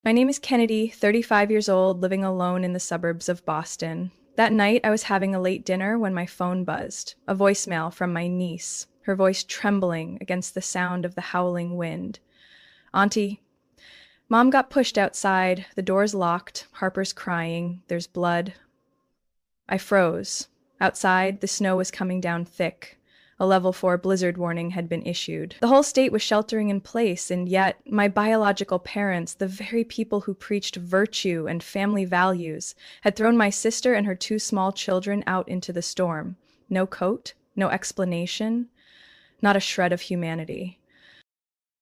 My name is Kennedy, 35 years old, living alone in the suburbs of Boston. That night, I was having a late dinner when my phone buzzed, a voicemail from my niece, her voice trembling against the sound of the howling wind. Auntie, Mom got pushed outside, the door's locked, Harper's crying, there's blood. I froze. Outside, the snow was coming down thick. A level 4 blizzard warning had been issued. The whole state was sheltering in place, and yet my biological parents, the very people who preached virtue and family values, had thrown my sister and her two small children out into the storm. No coat, no explanation, not a shred of humanity.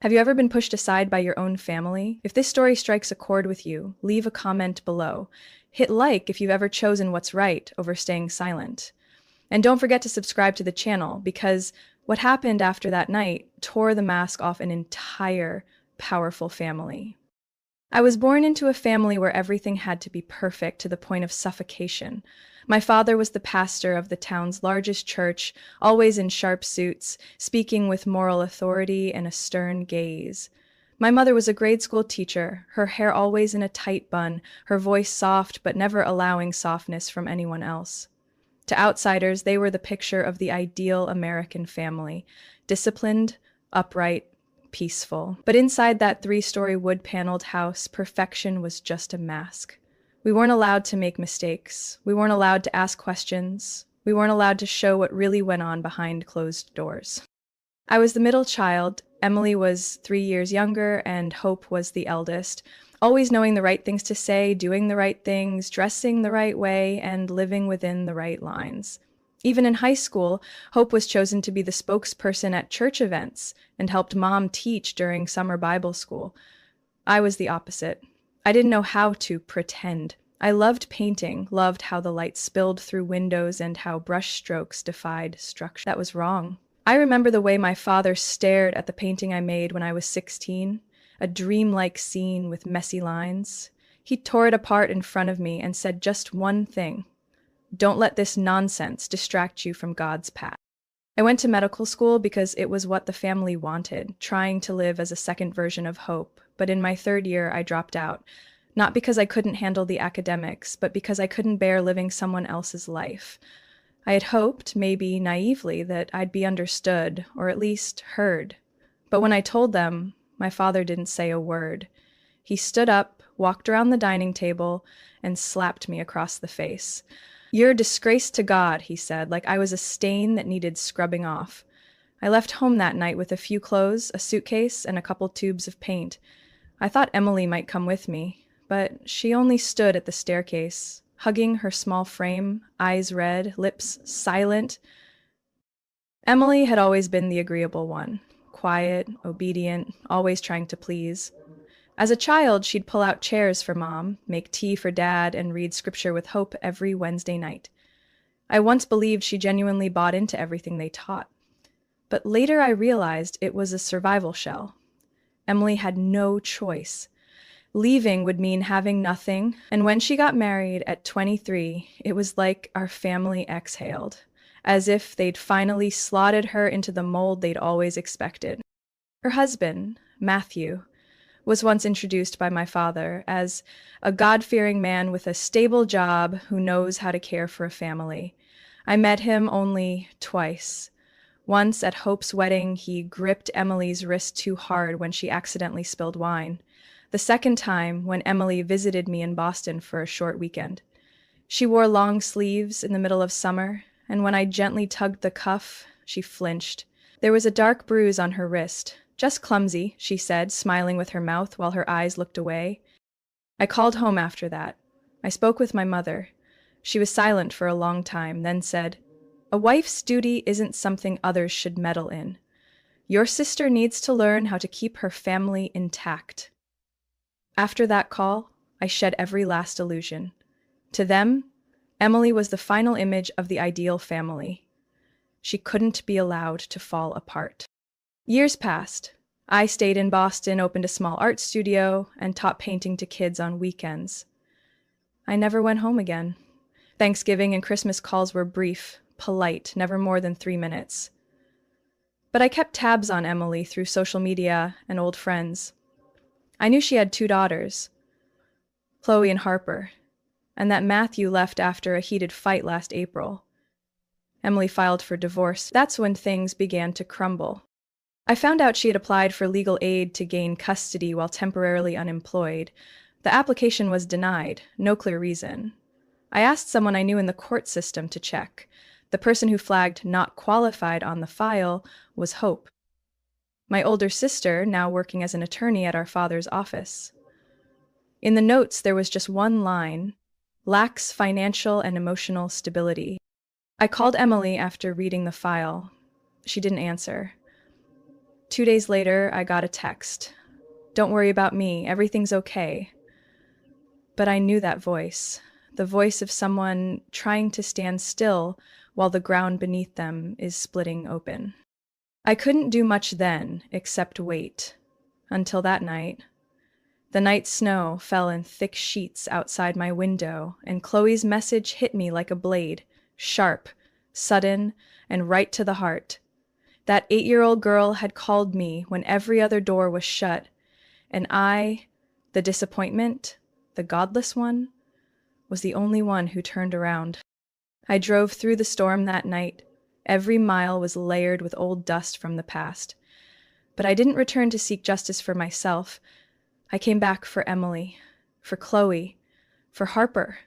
Have you ever been pushed aside by your own family? If this story strikes a chord with you, leave a comment below. Hit like if you've ever chosen what's right over staying silent. And don't forget to subscribe to the channel, because what happened after that night tore the mask off an entire powerful family. I was born into a family where everything had to be perfect to the point of suffocation. My father was the pastor of the town's largest church, always in sharp suits, speaking with moral authority and a stern gaze. My mother was a grade school teacher, her hair always in a tight bun, her voice soft but never allowing softness from anyone else. To outsiders, they were the picture of the ideal American family, disciplined, upright, peaceful. But inside that three-story wood-paneled house, perfection was just a mask. We weren't allowed to make mistakes. We weren't allowed to ask questions. We weren't allowed to show what really went on behind closed doors. I was the middle child. Emily was 3 years younger, and Hope was the eldest. Always knowing the right things to say, doing the right things, dressing the right way, and living within the right lines. Even in high school, Hope was chosen to be the spokesperson at church events and helped Mom teach during summer Bible school. I was the opposite. I didn't know how to pretend. I loved painting, loved how the light spilled through windows and how brush strokes defied structure. That was wrong. I remember the way my father stared at the painting I made when I was 16. A dreamlike scene with messy lines. He tore it apart in front of me and said just one thing: don't let this nonsense distract you from God's path. I went to medical school because it was what the family wanted, trying to live as a second version of Hope. But in my third year, I dropped out. Not because I couldn't handle the academics, but because I couldn't bear living someone else's life. I had hoped, maybe naively, that I'd be understood, or at least heard. But when I told them, my father didn't say a word. He stood up, walked around the dining table, and slapped me across the face. "You're a disgrace to God," he said, like I was a stain that needed scrubbing off. I left home that night with a few clothes, a suitcase, and a couple tubes of paint. I thought Emily might come with me, but she only stood at the staircase, hugging her small frame, eyes red, lips silent. Emily had always been the agreeable one. Quiet, obedient, always trying to please. As a child, she'd pull out chairs for Mom, make tea for Dad, and read scripture with Hope every Wednesday night. I once believed she genuinely bought into everything they taught. But later I realized it was a survival shell. Emily had no choice. Leaving would mean having nothing, and when she got married at 23, it was like our family exhaled, as if they'd finally slotted her into the mold they'd always expected. Her husband, Matthew, was once introduced by my father as a God-fearing man with a stable job who knows how to care for a family. I met him only twice. Once at Hope's wedding, he gripped Emily's wrist too hard when she accidentally spilled wine. The second time, when Emily visited me in Boston for a short weekend. She wore long sleeves in the middle of summer, and when I gently tugged the cuff, she flinched. There was a dark bruise on her wrist. "Just clumsy," she said, smiling with her mouth while her eyes looked away. I called home after that. I spoke with my mother. She was silent for a long time, then said, "A wife's duty isn't something others should meddle in. Your sister needs to learn how to keep her family intact." After that call, I shed every last illusion. To them, Emily was the final image of the ideal family. She couldn't be allowed to fall apart. Years passed. I stayed in Boston, opened a small art studio, and taught painting to kids on weekends. I never went home again. Thanksgiving and Christmas calls were brief, polite, never more than 3 minutes. But I kept tabs on Emily through social media and old friends. I knew she had 2 daughters. Chloe and Harper, and that Matthew left after a heated fight last April. Emily filed for divorce. That's when things began to crumble. I found out she had applied for legal aid to gain custody while temporarily unemployed. The application was denied, no clear reason. I asked someone I knew in the court system to check. The person who flagged not qualified on the file was Hope, my older sister, now working as an attorney at our father's office. In the notes, there was just one line: lacks financial and emotional stability. I called Emily after reading the file. She didn't answer. 2 days later, I got a text. Don't worry about me, everything's okay. But I knew that voice, the voice of someone trying to stand still while the ground beneath them is splitting open. I couldn't do much then except wait. Until that night. The night snow fell in thick sheets outside my window, and Chloe's message hit me like a blade, sharp, sudden, and right to the heart. That 8-year-old girl had called me when every other door was shut, and I, the disappointment, the godless one, was the only one who turned around. I drove through the storm that night. Every mile was layered with old dust from the past. But I didn't return to seek justice for myself. I came back for Emily, for Chloe, for Harper,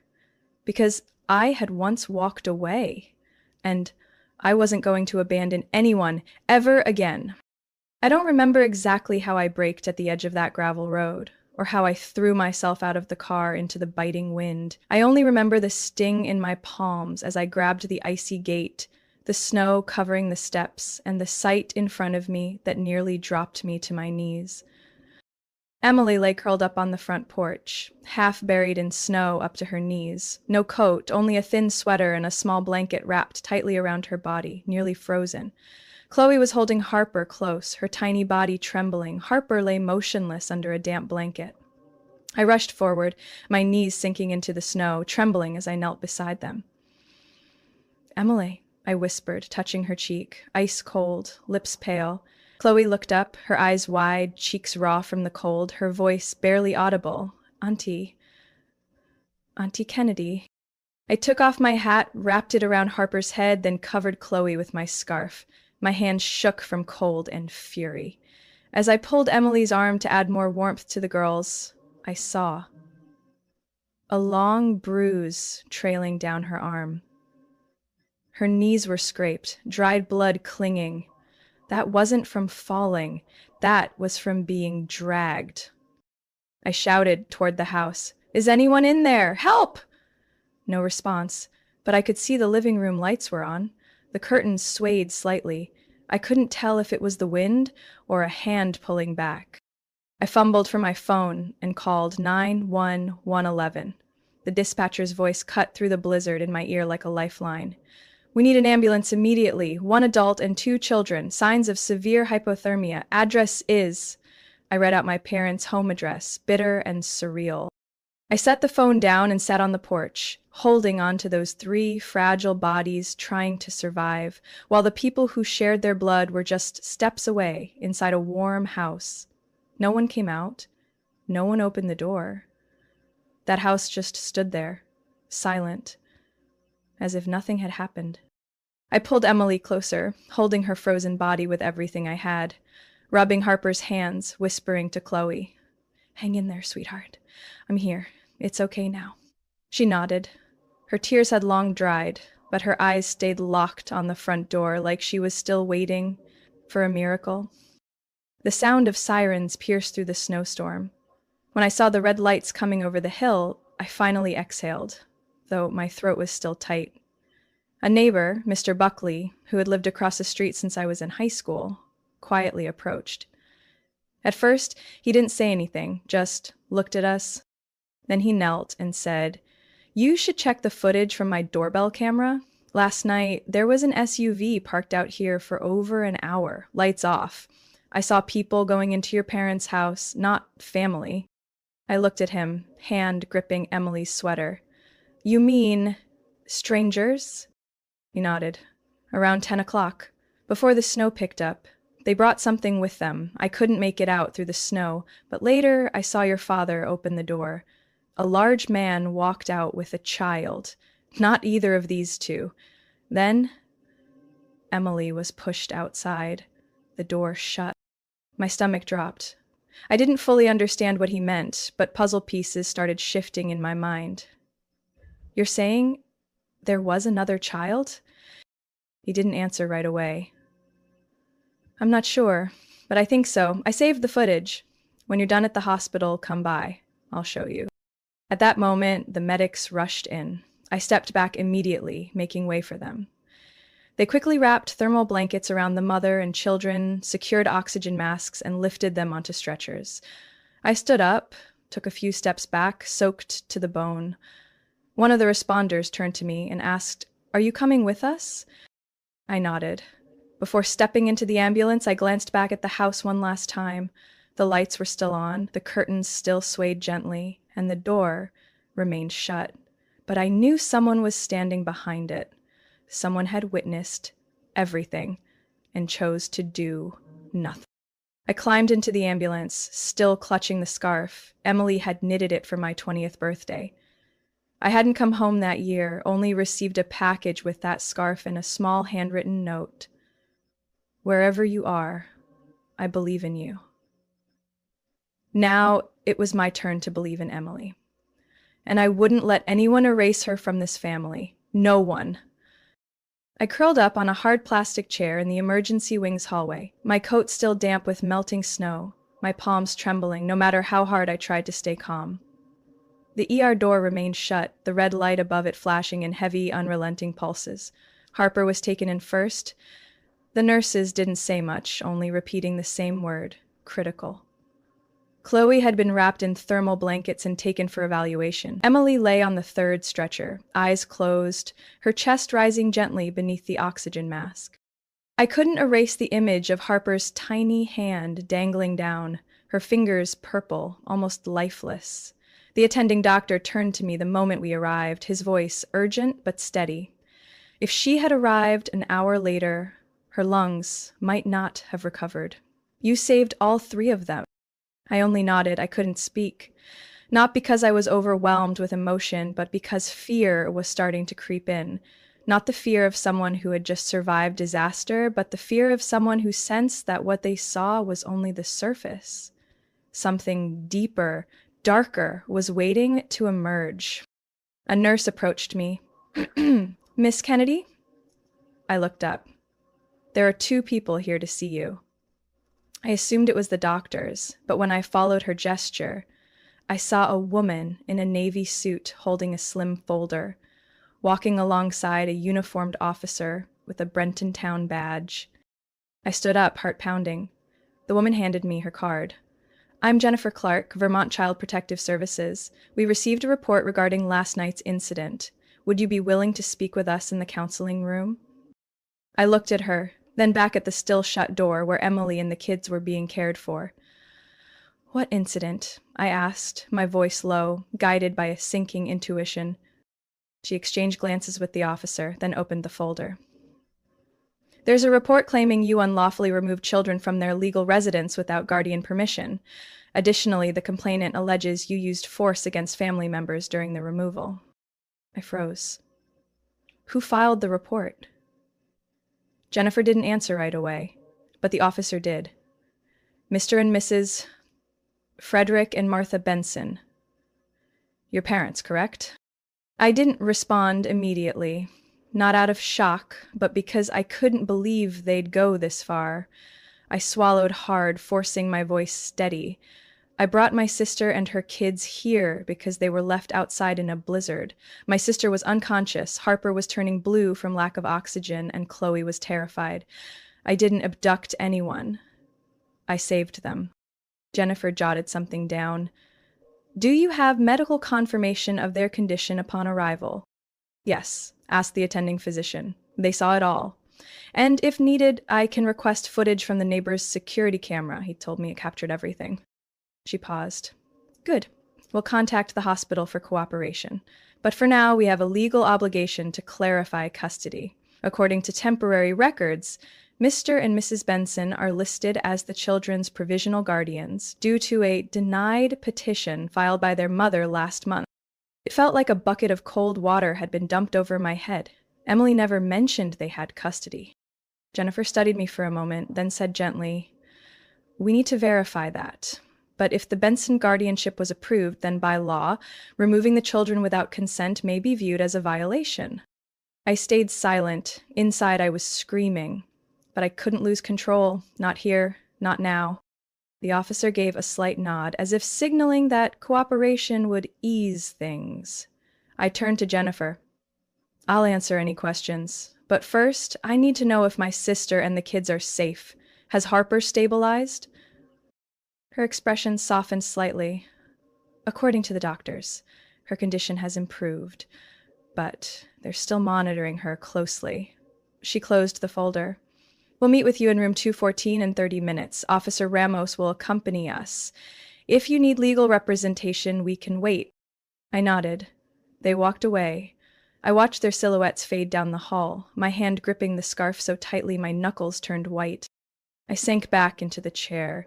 because I had once walked away, and I wasn't going to abandon anyone ever again. I don't remember exactly how I braked at the edge of that gravel road, or how I threw myself out of the car into the biting wind. I only remember the sting in my palms as I grabbed the icy gate, the snow covering the steps, and the sight in front of me that nearly dropped me to my knees. Emily lay curled up on the front porch, half buried in snow up to her knees. No coat, only a thin sweater and a small blanket wrapped tightly around her body, nearly frozen. Chloe was holding Harper close, her tiny body trembling. Harper lay motionless under a damp blanket. I rushed forward, my knees sinking into the snow, trembling as I knelt beside them. "Emily," I whispered, touching her cheek, ice cold, lips pale. Chloe looked up, her eyes wide, cheeks raw from the cold, her voice barely audible. Auntie Kennedy." I took off my hat, wrapped it around Harper's head, then covered Chloe with my scarf. My hands shook from cold and fury. As I pulled Emily's arm to add more warmth to the girl's, I saw a long bruise trailing down her arm. Her knees were scraped, dried blood clinging. That wasn't from falling. That was from being dragged. I shouted toward the house, "Is anyone in there? Help!" No response, but I could see the living room lights were on. The curtains swayed slightly. I couldn't tell if it was the wind or a hand pulling back. I fumbled for my phone and called 91111. The dispatcher's voice cut through the blizzard in my ear like a lifeline. "We need an ambulance immediately. 1 adult and 2 children. Signs of severe hypothermia. Address is..." I read out my parents' home address, bitter and surreal. I set the phone down and sat on the porch, holding on to those 3 fragile bodies trying to survive, while the people who shared their blood were just steps away inside a warm house. No one came out. No one opened the door. That house just stood there, silent, as if nothing had happened. I pulled Emily closer, holding her frozen body with everything I had, rubbing Harper's hands, whispering to Chloe, "Hang in there, sweetheart. I'm here. It's okay now." She nodded. Her tears had long dried, but her eyes stayed locked on the front door like she was still waiting for a miracle. The sound of sirens pierced through the snowstorm. When I saw the red lights coming over the hill, I finally exhaled, though my throat was still tight. A neighbor, Mr. Buckley, who had lived across the street since I was in high school, quietly approached. At first, he didn't say anything, just looked at us. Then he knelt and said, "You should check the footage from my doorbell camera. Last night, there was an SUV parked out here for over an hour, lights off. I saw people going into your parents' house, not family." I looked at him, hand gripping Emily's sweater. "You mean strangers?" He nodded. "Around 10 o'clock, before the snow picked up. They brought something with them. I couldn't make it out through the snow, but later I saw your father open the door. A large man walked out with a child. Not either of these two. Then Emily was pushed outside. The door shut. My stomach dropped. I didn't fully understand what he meant, but puzzle pieces started shifting in my mind. You're saying there was another child? He didn't answer right away. I'm not sure, but I think so. I saved the footage. When you're done at the hospital, come by. I'll show you. At that moment, the medics rushed in. I stepped back immediately, making way for them. They quickly wrapped thermal blankets around the mother and children, secured oxygen masks, and lifted them onto stretchers. I stood up, took a few steps back, soaked to the bone. One of the responders turned to me and asked, "Are you coming with us?" I nodded. Before stepping into the ambulance, I glanced back at the house one last time. The lights were still on, the curtains still swayed gently, and the door remained shut. But I knew someone was standing behind it. Someone had witnessed everything and chose to do nothing. I climbed into the ambulance, still clutching the scarf. Emily had knitted it for my 20th birthday. I hadn't come home that year, only received a package with that scarf and a small handwritten note. Wherever you are, I believe in you. Now it was my turn to believe in Emily. And I wouldn't let anyone erase her from this family. No one. I curled up on a hard plastic chair in the emergency wings hallway, my coat still damp with melting snow, my palms trembling no matter how hard I tried to stay calm. The ER door remained shut, the red light above it flashing in heavy, unrelenting pulses. Harper was taken in first. The nurses didn't say much, only repeating the same word, critical. Chloe had been wrapped in thermal blankets and taken for evaluation. Emily lay on the third stretcher, eyes closed, her chest rising gently beneath the oxygen mask. I couldn't erase the image of Harper's tiny hand dangling down, her fingers purple, almost lifeless. The attending doctor turned to me the moment we arrived, his voice urgent but steady. If she had arrived an hour later, her lungs might not have recovered. You saved all three of them. I only nodded. I couldn't speak. Not because I was overwhelmed with emotion, but because fear was starting to creep in. Not the fear of someone who had just survived disaster, but the fear of someone who sensed that what they saw was only the surface. Something deeper, darker, was waiting to emerge. A nurse approached me. "Miss Kennedy?" I looked up. "There are 2 people here to see you." I assumed it was the doctors, but when I followed her gesture, I saw a woman in a navy suit holding a slim folder, walking alongside a uniformed officer with a Brentontown badge. I stood up, heart pounding. The woman handed me her card. "I'm Jennifer Clark, Vermont Child Protective Services. We received a report regarding last night's incident. Would you be willing to speak with us in the counseling room?" I looked at her, then back at the still shut door where Emily and the kids were being cared for. "What incident?" I asked, my voice low, guided by a sinking intuition. She exchanged glances with the officer, then opened the folder. "There's a report claiming you unlawfully removed children from their legal residence without guardian permission. Additionally, the complainant alleges you used force against family members during the removal." I froze. "Who filed the report?" Jennifer didn't answer right away, but the officer did. "Mr. and Mrs. Frederick and Martha Benson. Your parents, correct?" I didn't respond immediately, not out of shock, but because I couldn't believe they'd go this far. I swallowed hard, forcing my voice steady. "I brought my sister and her kids here because they were left outside in a blizzard. My sister was unconscious, Harper was turning blue from lack of oxygen, and Chloe was terrified. I didn't abduct anyone. I saved them." Jennifer jotted something down. "Do you have medical confirmation of their condition upon arrival?" "Yes," asked the attending physician. "They saw it all. And if needed, I can request footage from the neighbor's security camera. He told me it captured everything." She paused. "Good. We'll contact the hospital for cooperation. But for now, we have a legal obligation to clarify custody. According to temporary records, Mr. and Mrs. Benson are listed as the children's provisional guardians due to a denied petition filed by their mother last month. It felt like a bucket of cold water had been dumped over my head. Emily never mentioned they had custody. Jennifer studied me for a moment, then said gently, "We need to verify that. But if the Benson guardianship was approved, then by law, removing the children without consent may be viewed as a violation." I stayed silent. Inside, I was screaming. But I couldn't lose control. Not here, not now. The officer gave a slight nod, as if signaling that cooperation would ease things. I turned to Jennifer. "I'll answer any questions. But first, I need to know if my sister and the kids are safe. Has Harper stabilized?" Her expression softened slightly. "According to the doctors, her condition has improved, but they're still monitoring her closely." She closed the folder. "We'll meet with you in room 214 in 30 minutes. Officer Ramos will accompany us. If you need legal representation, we can wait." I nodded. They walked away. I watched their silhouettes fade down the hall, my hand gripping the scarf so tightly my knuckles turned white. I sank back into the chair.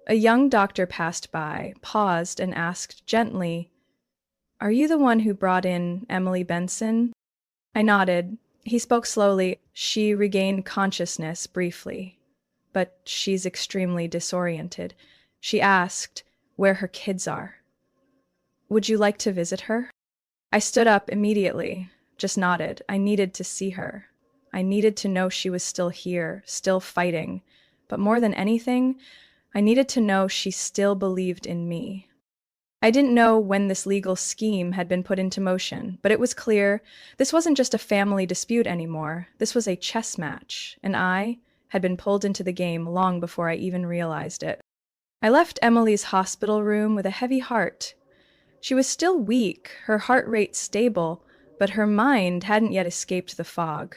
A young doctor passed by, paused, and asked gently, "Are you the one who brought in Emily Benson?" I nodded. He spoke slowly. "She regained consciousness briefly, but she's extremely disoriented. She asked where her kids are. Would you like to visit her?" I stood up immediately, just nodded. I needed to see her. I needed to know she was still here, still fighting. But more than anything, I needed to know she still believed in me. I didn't know when this legal scheme had been put into motion, but it was clear this wasn't just a family dispute anymore. This was a chess match, and I had been pulled into the game long before I even realized it. I left Emily's hospital room with a heavy heart. She was still weak, her heart rate stable, but her mind hadn't yet escaped the fog.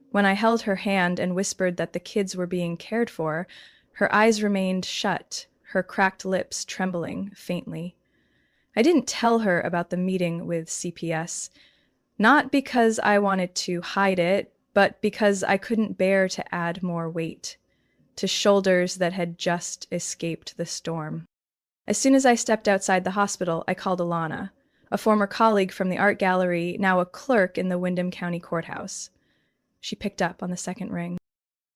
When I held her hand and whispered that the kids were being cared for, her eyes remained shut, her cracked lips trembling faintly. I didn't tell her about the meeting with CPS, not because I wanted to hide it, but because I couldn't bear to add more weight to shoulders that had just escaped the storm. As soon as I stepped outside the hospital, I called Alana, a former colleague from the art gallery, now a clerk in the Windham County Courthouse. She picked up on the second ring.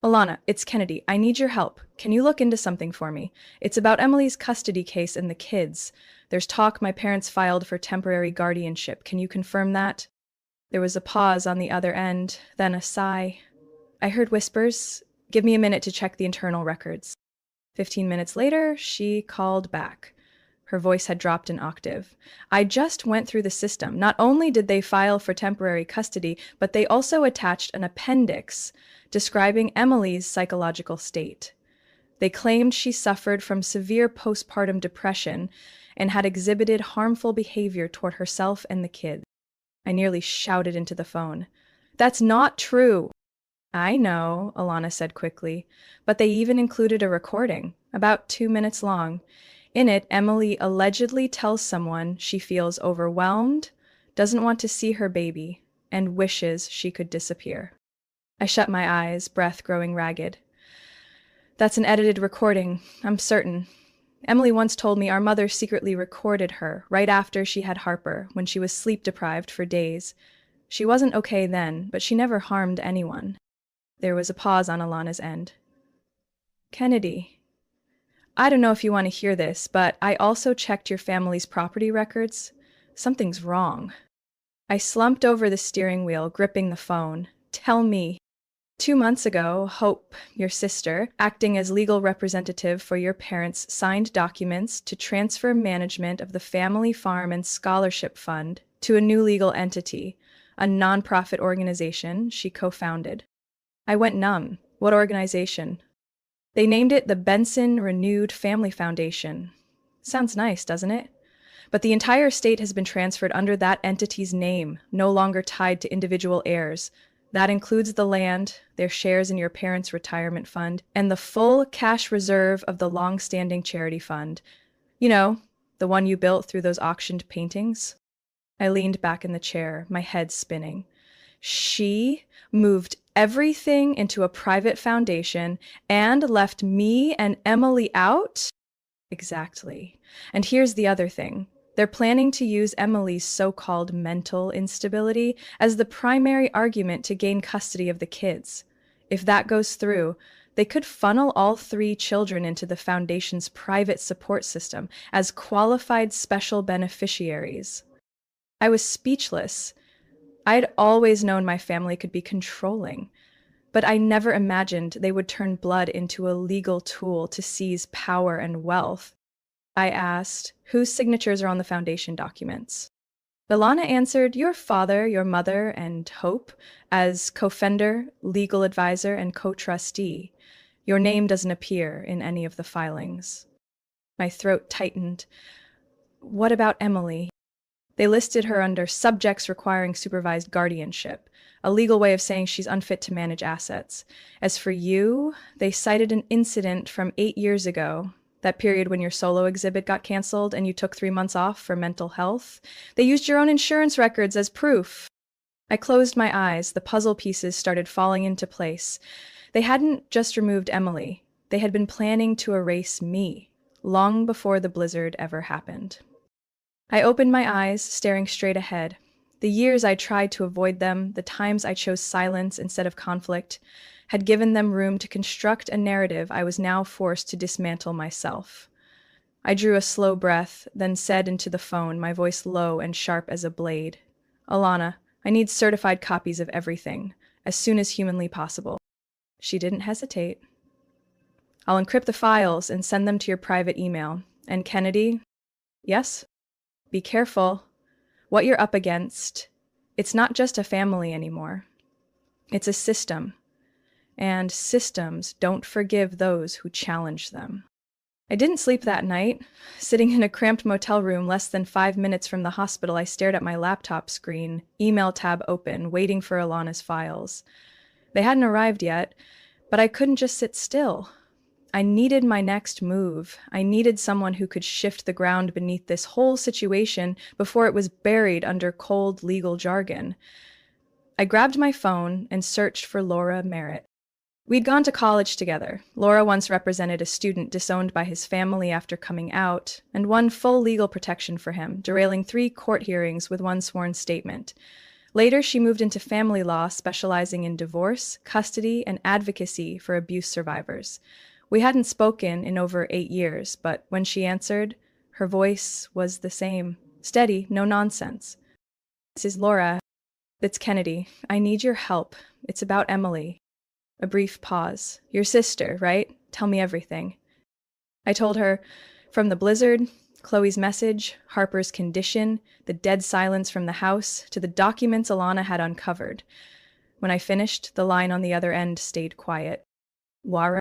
"Alana, it's Kennedy. I need your help. Can you look into something for me? It's about Emily's custody case and the kids. There's talk my parents filed for temporary guardianship. Can you confirm that?" There was a pause on the other end, then a sigh. I heard whispers. "Give me a minute to check the internal records." 15 minutes later, she called back. Her voice had dropped an octave. "I just went through the system. Not only did they file for temporary custody, but they also attached an appendix describing Emily's psychological state. They claimed she suffered from severe postpartum depression and had exhibited harmful behavior toward herself and the kids." I nearly shouted into the phone. "That's not true." "I know," Alana said quickly, "but they even included a recording, about 2 minutes long. In it, Emily allegedly tells someone she feels overwhelmed, doesn't want to see her baby, and wishes she could disappear." I shut my eyes, breath growing ragged. "That's an edited recording, I'm certain. Emily once told me our mother secretly recorded her right after she had Harper, when she was sleep-deprived for days. She wasn't okay then, but she never harmed anyone." There was a pause on Alana's end. "Kennedy, I don't know if you want to hear this, but I also checked your family's property records. Something's wrong." I slumped over the steering wheel, gripping the phone. "Tell me." 2 months ago, Hope, your sister, acting as legal representative for your parents, signed documents to transfer management of the Family Farm and Scholarship Fund to a new legal entity, a nonprofit organization she co-founded. I went numb. What organization? They named it the Benson Renewed Family Foundation. Sounds nice, doesn't it? But the entire estate has been transferred under that entity's name, no longer tied to individual heirs. That includes the land, their shares in your parents' retirement fund, and the full cash reserve of the long-standing charity fund. You know, the one you built through those auctioned paintings? I leaned back in the chair, my head spinning. She moved everything into a private foundation and left me and Emily out? Exactly. And here's the other thing. They're planning to use Emily's so-called mental instability as the primary argument to gain custody of the kids. If that goes through, they could funnel all three children into the foundation's private support system as qualified special beneficiaries. I was speechless. I'd always known my family could be controlling, but I never imagined they would turn blood into a legal tool to seize power and wealth. I asked, whose signatures are on the foundation documents? Ilana answered, your father, your mother, and Hope, as co-founder, legal advisor, and co-trustee. Your name doesn't appear in any of the filings. My throat tightened. What about Emily? They listed her under subjects requiring supervised guardianship, a legal way of saying she's unfit to manage assets. As for you, they cited an incident from 8 years ago, that period when your solo exhibit got canceled and you took 3 months off for mental health. They used your own insurance records as proof. I closed my eyes. The puzzle pieces started falling into place. They hadn't just removed Emily. They had been planning to erase me, long before the blizzard ever happened. I opened my eyes, staring straight ahead. The years I tried to avoid them, the times I chose silence instead of conflict, had given them room to construct a narrative I was now forced to dismantle myself. I drew a slow breath, then said into the phone, my voice low and sharp as a blade, Ilana, I need certified copies of everything, as soon as humanly possible. She didn't hesitate. I'll encrypt the files and send them to your private email. And Kennedy? Yes? Be careful. What you're up against, it's not just a family anymore. It's a system. And systems don't forgive those who challenge them. I didn't sleep that night. Sitting in a cramped motel room less than 5 minutes from the hospital, I stared at my laptop screen, email tab open, waiting for Ilana's files. They hadn't arrived yet, but I couldn't just sit still. I needed my next move. I needed someone who could shift the ground beneath this whole situation before it was buried under cold legal jargon. I grabbed my phone and searched for Laura Merritt. We'd gone to college together. Laura once represented a student disowned by his family after coming out, and won full legal protection for him, derailing 3 court hearings with 1 sworn statement. Later, she moved into family law, specializing in divorce, custody, and advocacy for abuse survivors. We hadn't spoken in over 8 years, but when she answered, her voice was the same. Steady, no nonsense. This is Laura. It's Kennedy. I need your help. It's about Emily. A brief pause. Your sister, right? Tell me everything. I told her, from the blizzard, Chloe's message, Harper's condition, the dead silence from the house, to the documents Ilana had uncovered. When I finished, the line on the other end stayed quiet. Wara,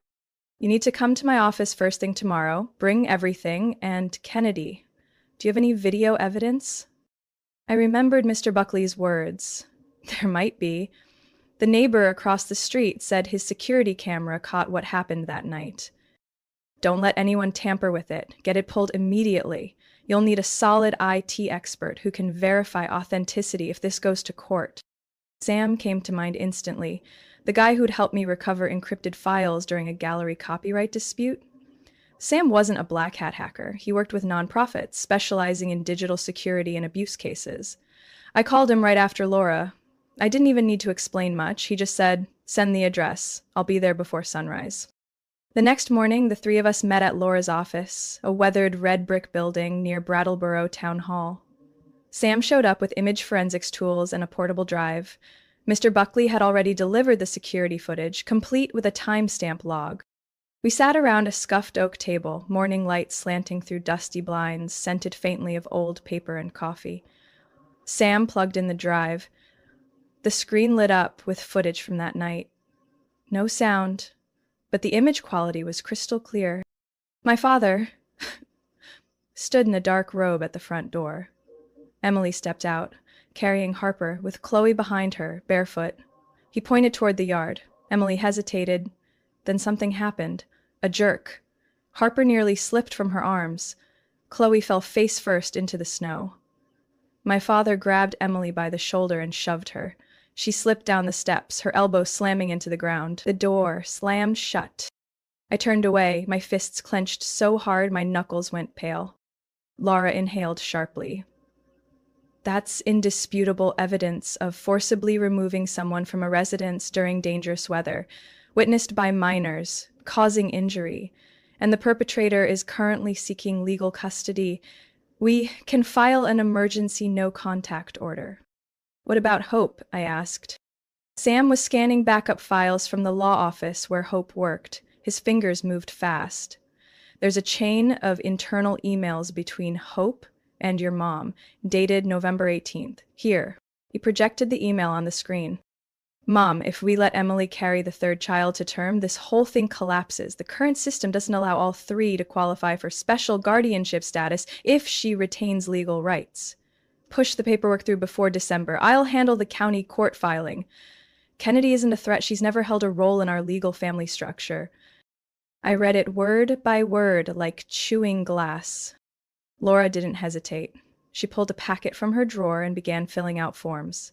you need to come to my office first thing tomorrow, bring everything, and Kennedy, do you have any video evidence? I remembered Mr. Buckley's words. There might be. The neighbor across the street said his security camera caught what happened that night. Don't let anyone tamper with it. Get it pulled immediately. You'll need a solid IT expert who can verify authenticity if this goes to court. Sam came to mind instantly, the guy who'd helped me recover encrypted files during a gallery copyright dispute. Sam wasn't a black hat hacker. He worked with nonprofits, specializing in digital security and abuse cases. I called him right after Laura. I didn't even need to explain much. He just said, send the address. I'll be there before sunrise. The next morning, the 3 of us met at Laura's office, a weathered red brick building near Brattleboro Town Hall. Sam showed up with image forensics tools and a portable drive. Mr. Buckley had already delivered the security footage, complete with a timestamp log. We sat around a scuffed oak table, morning light slanting through dusty blinds, scented faintly of old paper and coffee. Sam plugged in the drive. The screen lit up with footage from that night. No sound, but the image quality was crystal clear. My father stood in a dark robe at the front door. Emily stepped out, carrying Harper, with Chloe behind her, barefoot. He pointed toward the yard. Emily hesitated. Then something happened. A jerk. Harper nearly slipped from her arms. Chloe fell face first into the snow. My father grabbed Emily by the shoulder and shoved her. She slipped down the steps, her elbow slamming into the ground. The door slammed shut. I turned away, my fists clenched so hard my knuckles went pale. Laura inhaled sharply. That's indisputable evidence of forcibly removing someone from a residence during dangerous weather, witnessed by minors, causing injury, and the perpetrator is currently seeking legal custody. We can file an emergency no-contact order. What about Hope? I asked. Sam was scanning backup files from the law office where Hope worked. His fingers moved fast. There's a chain of internal emails between Hope and your mom, dated November 18th. Here. He projected the email on the screen. Mom, if we let Emily carry the third child to term, this whole thing collapses. The current system doesn't allow all three to qualify for special guardianship status if she retains legal rights. Push the paperwork through before December. I'll handle the county court filing. Kennedy isn't a threat. She's never held a role in our legal family structure. I read it word by word like chewing glass. Laura didn't hesitate. She pulled a packet from her drawer and began filling out forms.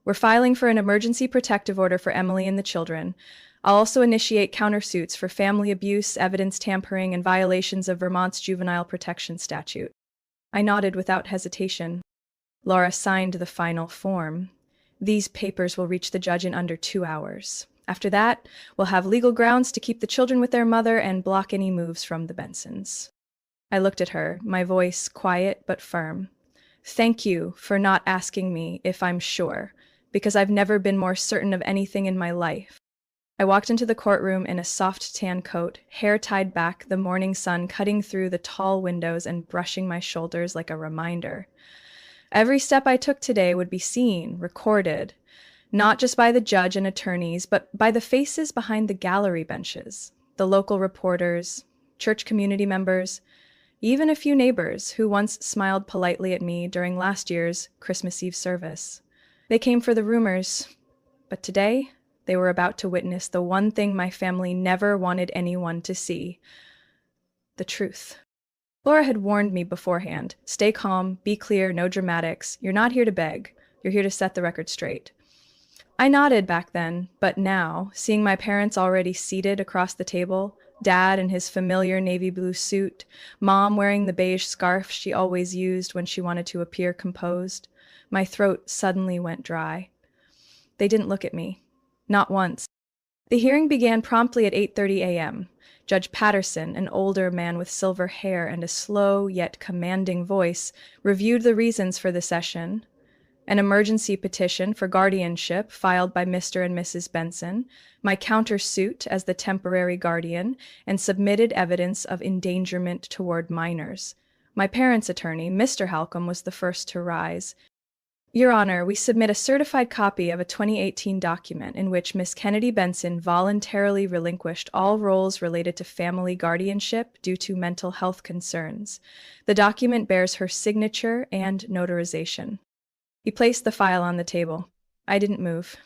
We're filing for an emergency protective order for Emily and the children. I'll also initiate countersuits for family abuse, evidence tampering, and violations of Vermont's juvenile protection statute. I nodded without hesitation. Laura signed the final form. These papers will reach the judge in under 2 hours. After that, we'll have legal grounds to keep the children with their mother and block any moves from the Bensons. I looked at her, my voice quiet but firm. Thank you for not asking me if I'm sure, because I've never been more certain of anything in my life. I walked into the courtroom in a soft tan coat, hair tied back, the morning sun cutting through the tall windows and brushing my shoulders like a reminder. Every step I took today would be seen, recorded, not just by the judge and attorneys, but by the faces behind the gallery benches, the local reporters, church community members, even a few neighbors who once smiled politely at me during last year's Christmas Eve service. They came for the rumors, but today they were about to witness the one thing my family never wanted anyone to see: the truth. Laura had warned me beforehand. Stay calm, be clear, no dramatics. You're not here to beg. You're here to set the record straight. I nodded back then, but now, seeing my parents already seated across the table, Dad in his familiar navy blue suit, Mom wearing the beige scarf she always used when she wanted to appear composed, my throat suddenly went dry. They didn't look at me. Not once. The hearing began promptly at 8:30 a.m. Judge Patterson, an older man with silver hair and a slow yet commanding voice, reviewed the reasons for the session: an emergency petition for guardianship filed by Mr. and Mrs. Benson, my countersuit as the temporary guardian, and submitted evidence of endangerment toward minors. My parents' attorney, Mr. Halcombe, was the first to rise. Your Honor, we submit a certified copy of a 2018 document in which Miss Kennedy Benson voluntarily relinquished all roles related to family guardianship due to mental health concerns. The document bears her signature and notarization. He placed the file on the table. I didn't move.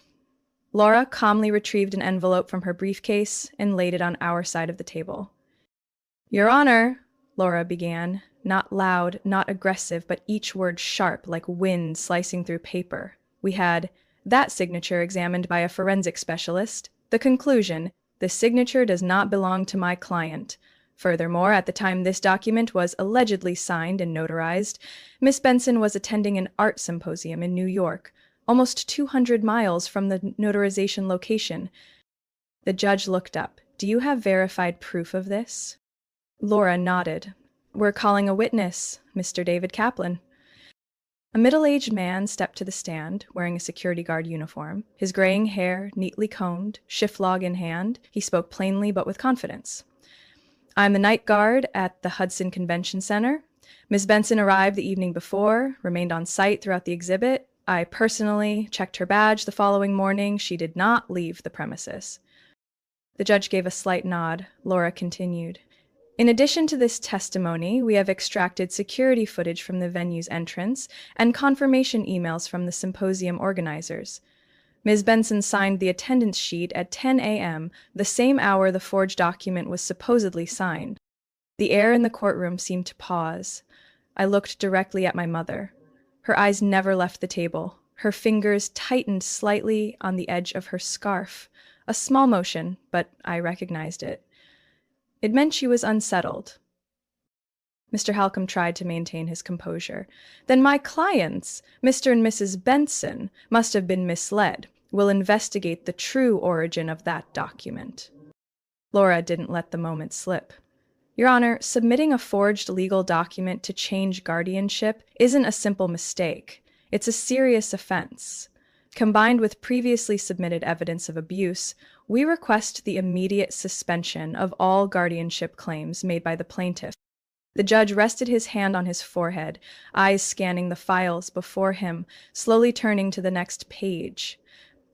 Laura calmly retrieved an envelope from her briefcase and laid it on our side of the table. Your Honor, Laura began, not loud, not aggressive, but each word sharp like wind slicing through paper. We had that signature examined by a forensic specialist. The conclusion: the signature does not belong to my client. Furthermore, at the time this document was allegedly signed and notarized, Miss Benson was attending an art symposium in New York, almost 200 miles from the notarization location. The judge looked up. Do you have verified proof of this? Laura nodded. We're calling a witness, Mr. David Kaplan. A middle-aged man stepped to the stand, wearing a security guard uniform, his graying hair neatly combed, shift log in hand. He spoke plainly but with confidence. I'm the night guard at the Hudson Convention Center. Ms. Benson arrived the evening before, remained on site throughout the exhibit. I personally checked her badge the following morning. She did not leave the premises. The judge gave a slight nod. Laura continued. In addition to this testimony, we have extracted security footage from the venue's entrance and confirmation emails from the symposium organizers. Ms. Benson signed the attendance sheet at 10 a.m., the same hour the forged document was supposedly signed. The air in the courtroom seemed to pause. I looked directly at my mother. Her eyes never left the table. Her fingers tightened slightly on the edge of her scarf. A small motion, but I recognized it. It meant she was unsettled. Mr. Halcombe tried to maintain his composure. Then my clients, Mr. and Mrs. Benson, must have been misled. We'll investigate the true origin of that document. Laura didn't let the moment slip. Your Honor, submitting a forged legal document to change guardianship isn't a simple mistake. It's a serious offense. Combined with previously submitted evidence of abuse, we request the immediate suspension of all guardianship claims made by the plaintiff. The judge rested his hand on his forehead, eyes scanning the files before him, slowly turning to the next page.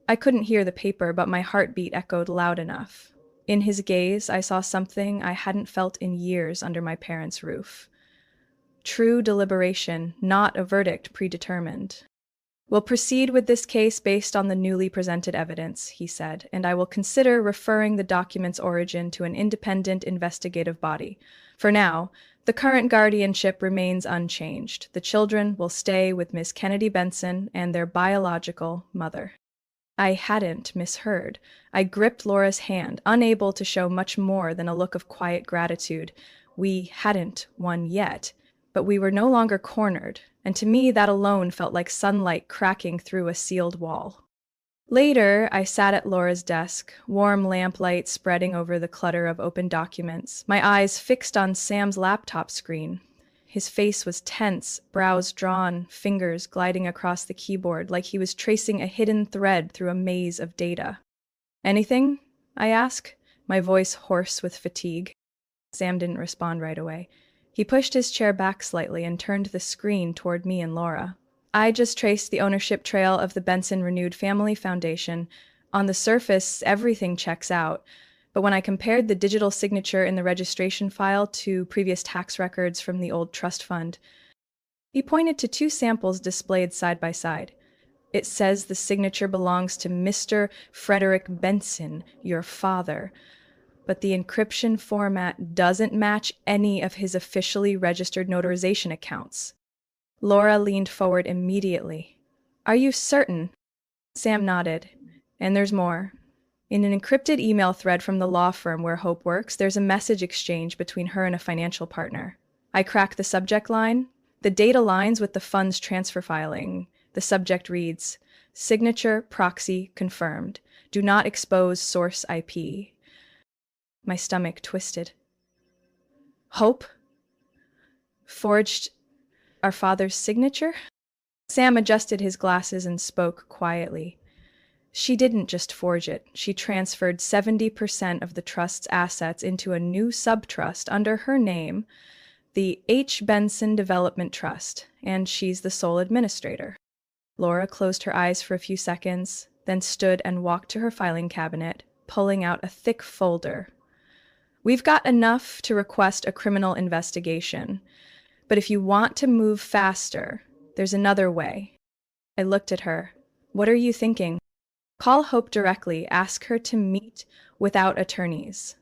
I couldn't hear the paper, but my heartbeat echoed loud enough. In his gaze, I saw something I hadn't felt in years under my parents' roof. True deliberation, not a verdict predetermined. We'll proceed with this case based on the newly presented evidence, he said, and I will consider referring the document's origin to an independent investigative body. For now, the current guardianship remains unchanged. The children will stay with Miss Kennedy Benson and their biological mother. I hadn't misheard. I gripped Laura's hand, unable to show much more than a look of quiet gratitude. We hadn't won yet, but we were no longer cornered, and to me that alone felt like sunlight cracking through a sealed wall. Later, I sat at Laura's desk, warm lamplight spreading over the clutter of open documents, my eyes fixed on Sam's laptop screen. His face was tense, brows drawn, fingers gliding across the keyboard like he was tracing a hidden thread through a maze of data. "Anything?" I asked, my voice hoarse with fatigue. Sam didn't respond right away. He pushed his chair back slightly and turned the screen toward me and Laura. I just traced the ownership trail of the Benson Renewed Family Foundation. On the surface, everything checks out. But when I compared the digital signature in the registration file to previous tax records from the old trust fund, he pointed to two samples displayed side by side. It says the signature belongs to Mr. Frederick Benson, your father, but the encryption format doesn't match any of his officially registered notarization accounts. Laura leaned forward immediately. "Are you certain?" Sam nodded. "And there's more. In an encrypted email thread from the law firm where Hope works, there's a message exchange between her and a financial partner. I crack the subject line. The date aligns with the fund's transfer filing. The subject reads, "Signature proxy confirmed. Do not expose source IP." My stomach twisted. Hope forged our father's signature? Sam adjusted his glasses and spoke quietly. She didn't just forge it. She transferred 70% of the trust's assets into a new subtrust under her name, the H. Benson Development Trust, and she's the sole administrator. Laura closed her eyes for a few seconds, then stood and walked to her filing cabinet, pulling out a thick folder. "We've got enough to request a criminal investigation, but if you want to move faster, there's another way." I looked at her. "What are you thinking?" "Call Hope directly, ask her to meet without attorneys.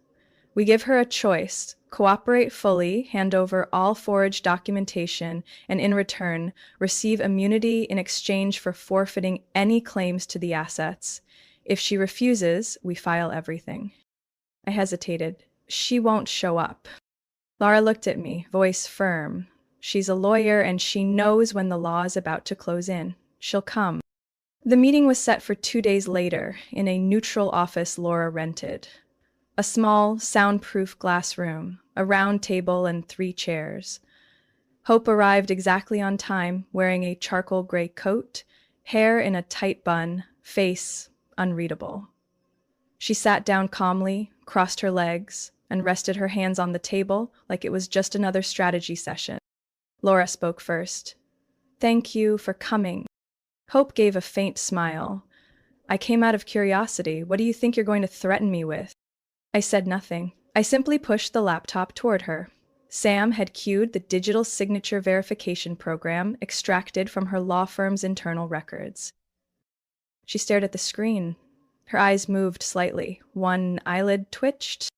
We give her a choice, cooperate fully, hand over all forged documentation, and in return, receive immunity in exchange for forfeiting any claims to the assets. If she refuses, we file everything." I hesitated. "She won't show up." Laura looked at me, voice firm. "She's a lawyer and she knows when the law is about to close in. She'll come." The meeting was set for 2 days later, in a neutral office Laura rented. A small, soundproof glass room, a round table, and 3 chairs. Hope arrived exactly on time, wearing a charcoal gray coat, hair in a tight bun, face unreadable. She sat down calmly, crossed her legs, and rested her hands on the table like it was just another strategy session. Laura spoke first. "Thank you for coming." Hope gave a faint smile. "I came out of curiosity. What do you think you're going to threaten me with?" I said nothing. I simply pushed the laptop toward her. Sam had cued the digital signature verification program extracted from her law firm's internal records. She stared at the screen. Her eyes moved slightly. One eyelid twitched.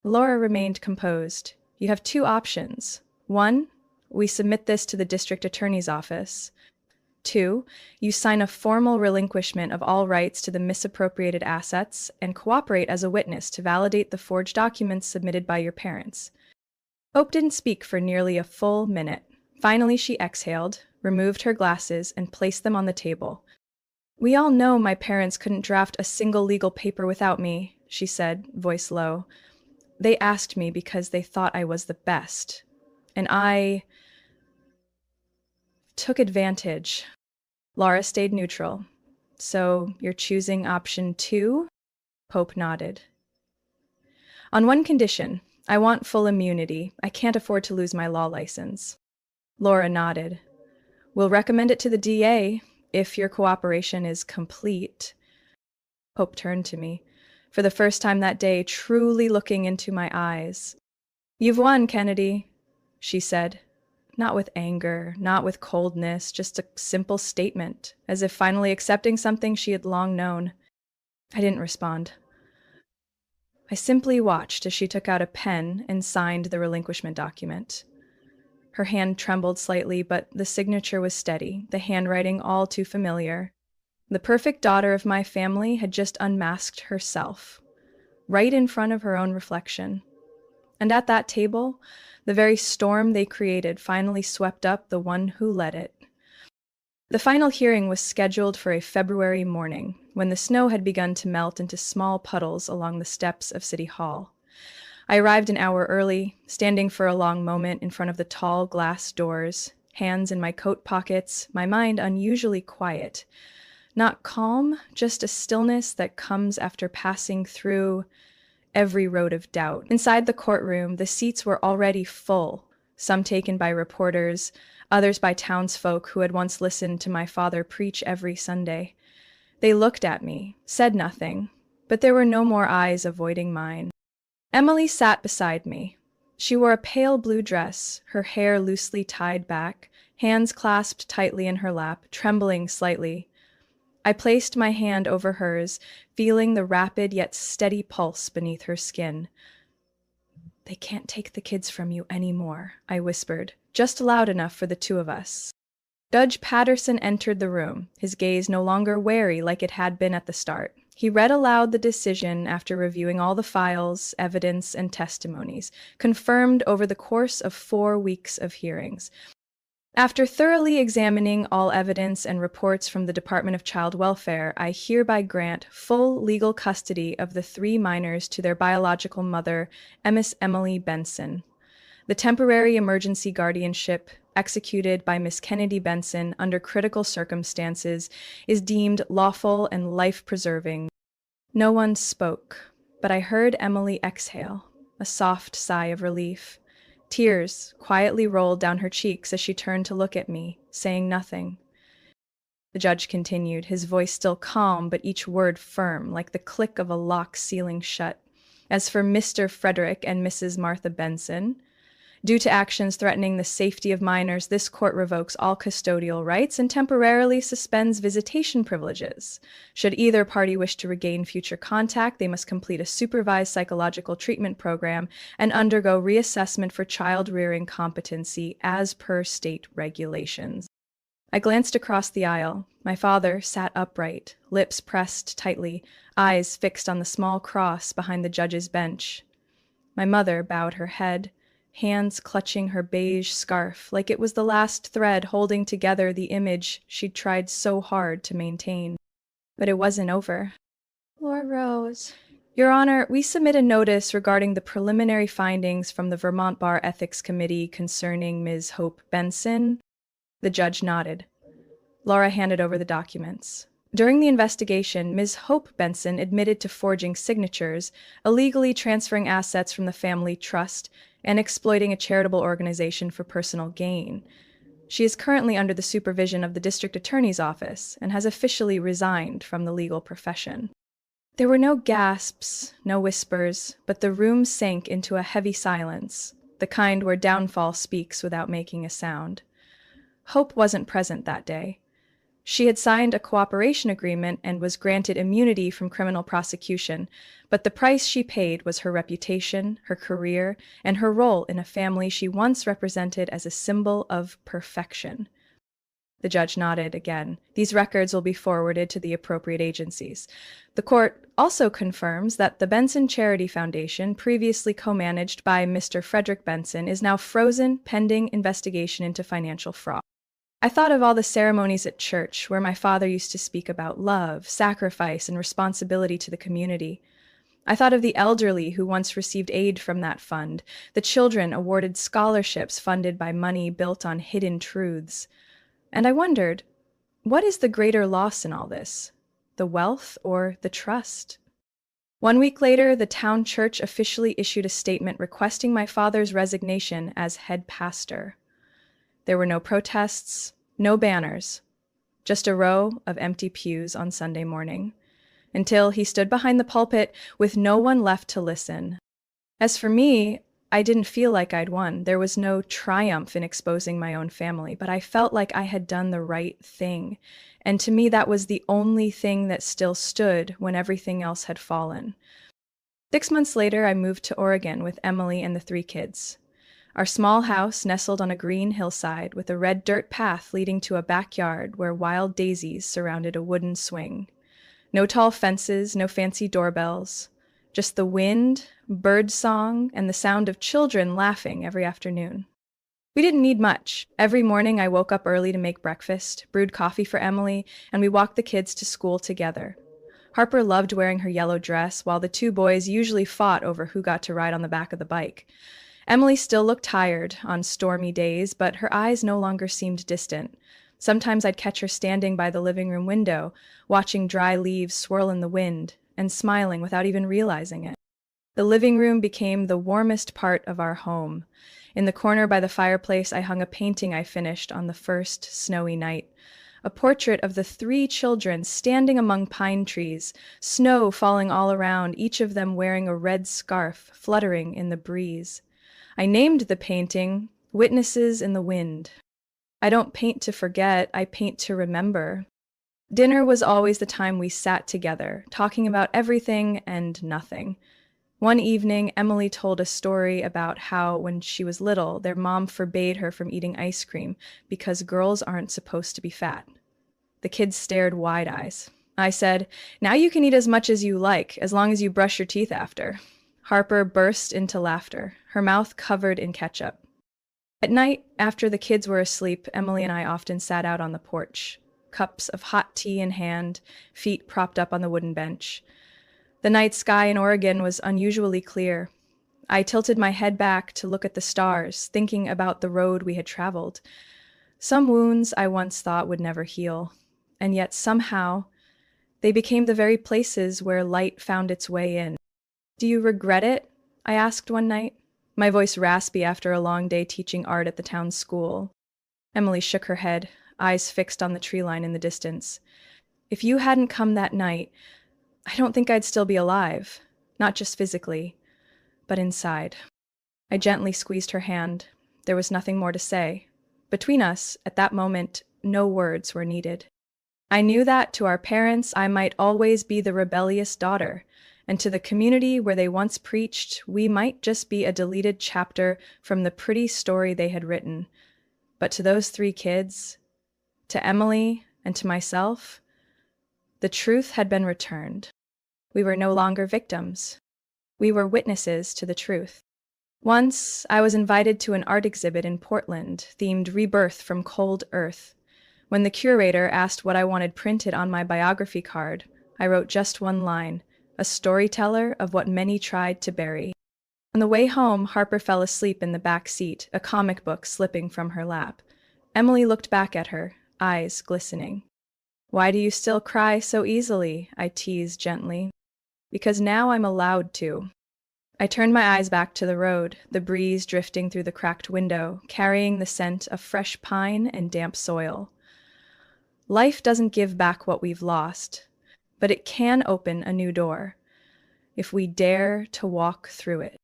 Laura remained composed. "You have 2 options. 1, we submit this to the district attorney's office. 2. You sign a formal relinquishment of all rights to the misappropriated assets and cooperate as a witness to validate the forged documents submitted by your parents. Hope didn't speak for nearly a full minute. Finally, she exhaled, removed her glasses, and placed them on the table. We all know my parents couldn't draft a single legal paper without me, she said, voice low. They asked me because they thought I was the best. And I took advantage. Laura stayed neutral. So you're choosing option 2? Pope nodded. On one condition. I want full immunity. I can't afford to lose my law license. Laura nodded. We'll recommend it to the DA if your cooperation is complete. Pope turned to me, for the first time that day, truly looking into my eyes. You've won, Kennedy, she said. Not with anger, not with coldness, just a simple statement, as if finally accepting something she had long known. I didn't respond. I simply watched as she took out a pen and signed the relinquishment document. Her hand trembled slightly, but the signature was steady, the handwriting all too familiar. The perfect daughter of my family had just unmasked herself, right in front of her own reflection. And at that table, the very storm they created finally swept up the one who led it. The final hearing was scheduled for a February morning, when the snow had begun to melt into small puddles along the steps of City Hall. I arrived an hour early, standing for a long moment in front of the tall glass doors, hands in my coat pockets, my mind unusually quiet. Not calm, just a stillness that comes after passing through every road of doubt. Inside the courtroom, the seats were already full, some taken by reporters, others by townsfolk who had once listened to my father preach every Sunday. They looked at me, said nothing, but there were no more eyes avoiding mine. Emily sat beside me. She wore a pale blue dress, her hair loosely tied back, hands clasped tightly in her lap, trembling slightly. I placed my hand over hers, feeling the rapid yet steady pulse beneath her skin. They can't take the kids from you anymore, I whispered, just loud enough for the two of us. Judge Patterson entered the room, his gaze no longer wary like it had been at the start. He read aloud the decision after reviewing all the files, evidence, and testimonies, confirmed over the course of 4 weeks of hearings. After thoroughly examining all evidence and reports from the Department of Child Welfare, I hereby grant full legal custody of the 3 minors to their biological mother, Miss Emily Benson. The temporary emergency guardianship, executed by Miss Kennedy Benson under critical circumstances, is deemed lawful and life-preserving. No one spoke, but I heard Emily exhale, a soft sigh of relief. Tears quietly rolled down her cheeks as she turned to look at me, saying nothing. The judge continued, his voice still calm, but each word firm, like the click of a lock sealing shut. As for Mr. Frederick and Mrs. Martha Benson, due to actions threatening the safety of minors, this court revokes all custodial rights and temporarily suspends visitation privileges. Should either party wish to regain future contact, they must complete a supervised psychological treatment program and undergo reassessment for child-rearing competency as per state regulations. I glanced across the aisle. My father sat upright, lips pressed tightly, eyes fixed on the small cross behind the judge's bench. My mother bowed her head, hands clutching her beige scarf like it was the last thread holding together the image she'd tried so hard to maintain. But it wasn't over. Lord Rose. Your Honor, we submit a notice regarding the preliminary findings from the Vermont Bar Ethics Committee concerning Ms. Hope Benson. The judge nodded. Laura handed over the documents. During the investigation, Ms. Hope Benson admitted to forging signatures, illegally transferring assets from the family trust, and exploiting a charitable organization for personal gain. She is currently under the supervision of the district attorney's office and has officially resigned from the legal profession. There were no gasps, no whispers, but the room sank into a heavy silence, the kind where downfall speaks without making a sound. Hope wasn't present that day. She had signed a cooperation agreement and was granted immunity from criminal prosecution, but the price she paid was her reputation, her career, and her role in a family she once represented as a symbol of perfection. The judge nodded again. These records will be forwarded to the appropriate agencies. The court also confirms that the Benson Charity Foundation, previously co-managed by Mr. Frederick Benson, is now frozen pending investigation into financial fraud. I thought of all the ceremonies at church where my father used to speak about love, sacrifice, and responsibility to the community. I thought of the elderly who once received aid from that fund, the children awarded scholarships funded by money built on hidden truths. And I wondered, what is the greater loss in all this? The wealth or the trust? 1 week later, the town church officially issued a statement requesting my father's resignation as head pastor. There were no protests, no banners, just a row of empty pews on Sunday morning, until he stood behind the pulpit with no one left to listen. As for me, I didn't feel like I'd won. There was no triumph in exposing my own family, but I felt like I had done the right thing. And to me, that was the only thing that still stood when everything else had fallen. 6 months later, I moved to Oregon with Emily and the 3 kids. Our small house nestled on a green hillside with a red dirt path leading to a backyard where wild daisies surrounded a wooden swing. No tall fences, no fancy doorbells, just the wind, bird song, and the sound of children laughing every afternoon. We didn't need much. Every morning I woke up early to make breakfast, brewed coffee for Emily, and we walked the kids to school together. Harper loved wearing her yellow dress, while the 2 boys usually fought over who got to ride on the back of the bike. Emily still looked tired on stormy days, but her eyes no longer seemed distant. Sometimes I'd catch her standing by the living room window, watching dry leaves swirl in the wind, and smiling without even realizing it. The living room became the warmest part of our home. In the corner by the fireplace, I hung a painting I finished on the first snowy night. A portrait of the 3 children standing among pine trees, snow falling all around, each of them wearing a red scarf fluttering in the breeze. I named the painting Witnesses in the Wind. I don't paint to forget, I paint to remember. Dinner was always the time we sat together, talking about everything and nothing. One evening, Emily told a story about how, when she was little, their mom forbade her from eating ice cream because girls aren't supposed to be fat. The kids stared wide eyes. I said, "Now you can eat as much as you like, as long as you brush your teeth after." Harper burst into laughter, her mouth covered in ketchup. At night, after the kids were asleep, Emily and I often sat out on the porch, cups of hot tea in hand, feet propped up on the wooden bench. The night sky in Oregon was unusually clear. I tilted my head back to look at the stars, thinking about the road we had traveled. Some wounds I once thought would never heal, and yet somehow they became the very places where light found its way in. "Do you regret it?" I asked one night, my voice raspy after a long day teaching art at the town school. Emily shook her head, eyes fixed on the tree line in the distance. "If you hadn't come that night, I don't think I'd still be alive, not just physically, but inside." I gently squeezed her hand. There was nothing more to say. Between us, at that moment, no words were needed. I knew that to our parents, I might always be the rebellious daughter, and to the community where they once preached, we might just be a deleted chapter from the pretty story they had written. But to those 3 kids, to Emily, and to myself, the truth had been returned. We were no longer victims. We were witnesses to the truth. Once, I was invited to an art exhibit in Portland, themed Rebirth from Cold Earth. When the curator asked what I wanted printed on my biography card, I wrote just one line, a storyteller of what many tried to bury. On the way home, Harper fell asleep in the back seat, a comic book slipping from her lap. Emily looked back at her, eyes glistening. "Why do you still cry so easily?" I teased gently. "Because now I'm allowed to." I turned my eyes back to the road, the breeze drifting through the cracked window, carrying the scent of fresh pine and damp soil. Life doesn't give back what we've lost, but it can open a new door, if we dare to walk through it.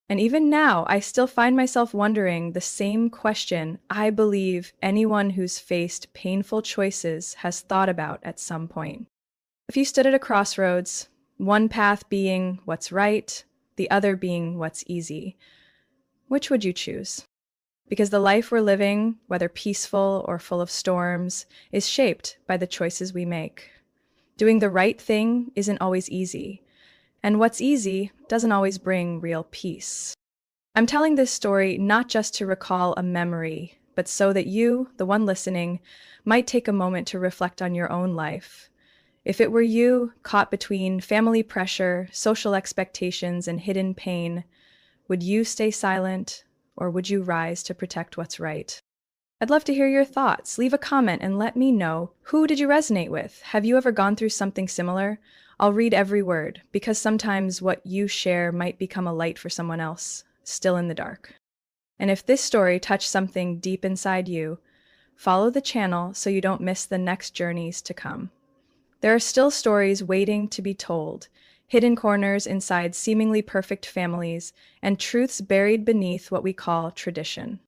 And even now, I still find myself wondering the same question I believe anyone who's faced painful choices has thought about at some point. If you stood at a crossroads, one path being what's right, the other being what's easy, which would you choose? Because the life we're living, whether peaceful or full of storms, is shaped by the choices we make. Doing the right thing isn't always easy, and what's easy doesn't always bring real peace. I'm telling this story not just to recall a memory, but so that you, the one listening, might take a moment to reflect on your own life. If it were you, caught between family pressure, social expectations, and hidden pain, would you stay silent, or would you rise to protect what's right? I'd love to hear your thoughts. Leave a comment and let me know, who did you resonate with? Have you ever gone through something similar? I'll read every word, because sometimes what you share might become a light for someone else, still in the dark. And if this story touched something deep inside you, follow the channel so you don't miss the next journeys to come. There are still stories waiting to be told, hidden corners inside seemingly perfect families, and truths buried beneath what we call tradition.